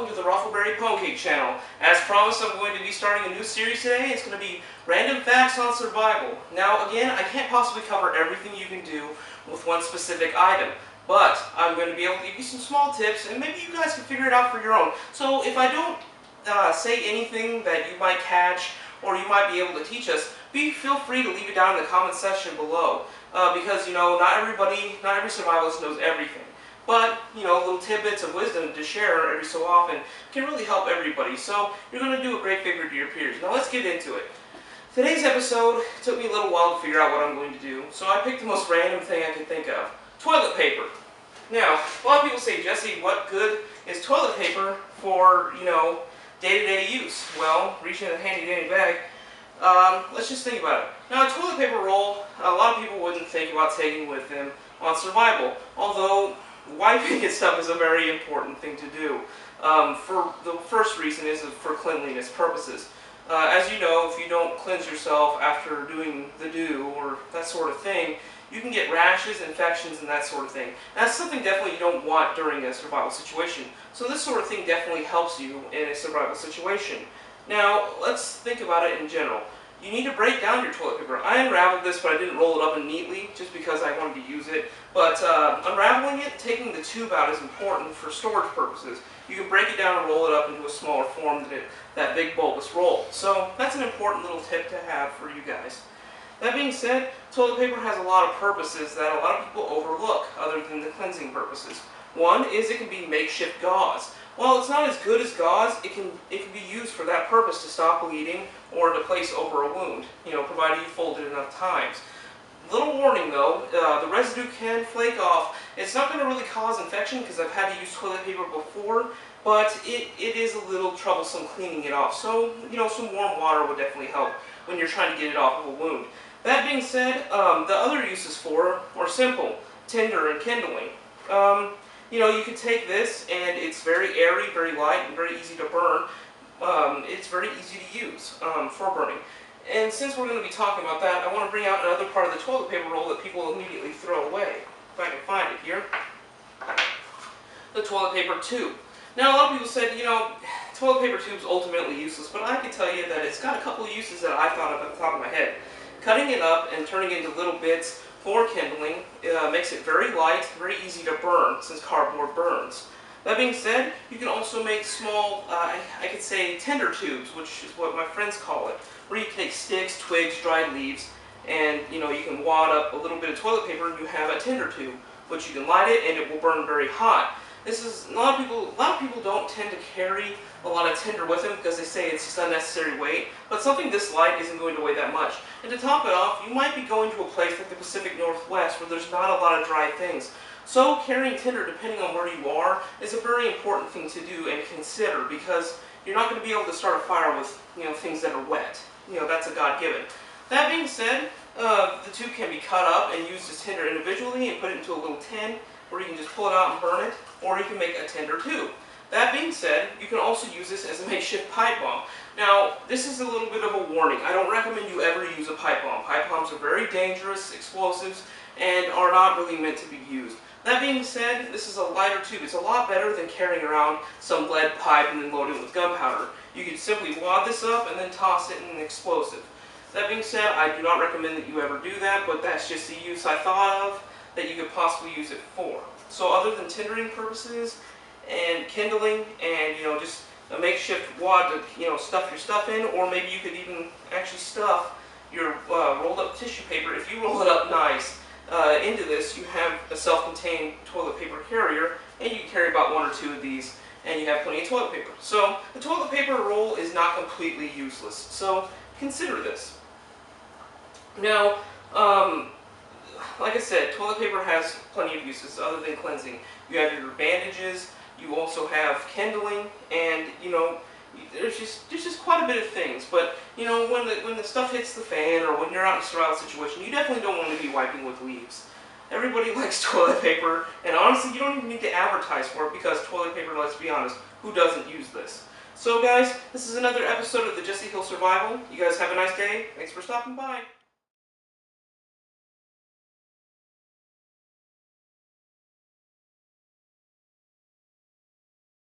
welcome to the Ruffleberry Pancake channel. As promised, I'm going to be starting a new series today. It's going to be random facts on survival. Now again, I can't possibly cover everything you can do with one specific item, but I'm going to be able to give you some small tips and maybe you guys can figure it out for your own. So if I don't say anything that you might catch or you might be able to teach us, feel free to leave it down in the comment section below. Because, you know, not every survivalist knows everything. But, you know, little tidbits of wisdom to share every so often can really help everybody. So, you're going to do a great favor to your peers. Now, let's get into it. Today's episode took me a little while to figure out what I'm going to do. So, I picked the most random thing I could think of. Toilet paper. Now, a lot of people say, Jesse, what good is toilet paper for, you know, day-to-day use? Well, reach in a handy-dandy bag. Let's just think about it. Now, a toilet paper roll, a lot of people wouldn't think about taking with them on survival. Although, wiping and stuff is a very important thing to do. For the first reason is for cleanliness purposes. As you know, if you don't cleanse yourself after doing the do or that sort of thing, you can get rashes, infections, and that sort of thing. That's something definitely you don't want during a survival situation. So this sort of thing definitely helps you in a survival situation. Now, let's think about it in general. You need to break down your toilet paper. I unraveled this, but I didn't roll it up neatly just because I wanted to use it. But unraveling it, taking the tube out is important for storage purposes. You can break it down and roll it up into a smaller form than that big bulbous roll. So that's an important little tip to have for you guys. That being said, toilet paper has a lot of purposes that a lot of people overlook other than the cleansing purposes. One is it can be makeshift gauze. While it's not as good as gauze, it can be used for that purpose to stop bleeding or to place over a wound, you know, provided you fold it enough times. Little warning though, the residue can flake off. It's not going to really cause infection because I've had to use toilet paper before, but it is a little troublesome cleaning it off. So, you know, some warm water would definitely help when you're trying to get it off of a wound. That being said, the other uses for are simple: tinder and kindling. You know, you can take this, and it's very airy, very light, and very easy to burn. It's very easy to use for burning. And since we're going to be talking about that, I want to bring out another part of the toilet paper roll that people immediately throw away. If I can find it here. The toilet paper tube. Now, a lot of people said, you know, toilet paper tube's ultimately useless, but I can tell you that it's got a couple of uses that I thought of at the top of my head. Cutting it up and turning it into little bits for kindling makes it very light, very easy to burn, since cardboard burns. That being said, you can also make small, I could say tinder tubes, which is what my friends call it, where you take sticks, twigs, dried leaves, and you know, you can wad up a little bit of toilet paper and you have a tinder tube, which you can light it and it will burn very hot. This is, a lot of people don't tend to carry a lot of tinder with them because they say it's just unnecessary weight, but something this light isn't going to weigh that much. And to top it off, you might be going to a place like the Pacific Northwest where there's not a lot of dry things. So carrying tinder, depending on where you are, is a very important thing to do and consider, because you're not going to be able to start a fire with, you know, things that are wet. You know, that's a God-given. That being said, the tube can be cut up and used as tinder individually and put it into a little tin where you can just pull it out and burn it, or you can make a tinder tube. That being said, you can also use this as a makeshift pipe bomb. Now, this is a little bit of a warning. I don't recommend you ever use a pipe bomb. Pipe bombs are very dangerous explosives and are not really meant to be used. That being said, this is a lighter tube. It's a lot better than carrying around some lead pipe and then loading it with gunpowder. You can simply wad this up and then toss it in an explosive. That being said, I do not recommend that you ever do that, but that's just the use I thought of that you could possibly use it for. So other than tindering purposes and kindling and, you know, just a makeshift wad to, you know, stuff your stuff in, or maybe you could even actually stuff your rolled up tissue paper. If you roll it up nice into this, you have a self-contained toilet paper carrier, and you can carry about one or two of these, and you have plenty of toilet paper. So the toilet paper roll is not completely useless. So consider this. Now, like I said, toilet paper has plenty of uses other than cleansing. You have your bandages, you also have kindling, and you know, there's just quite a bit of things. But you know, when the stuff hits the fan or when you're out in a survival situation, you definitely don't want to be wiping with leaves. Everybody likes toilet paper, and honestly, you don't even need to advertise for it because toilet paper, let's be honest, who doesn't use this? So guys, this is another episode of the Jesse Hill Survival. You guys have a nice day. Thanks for stopping by.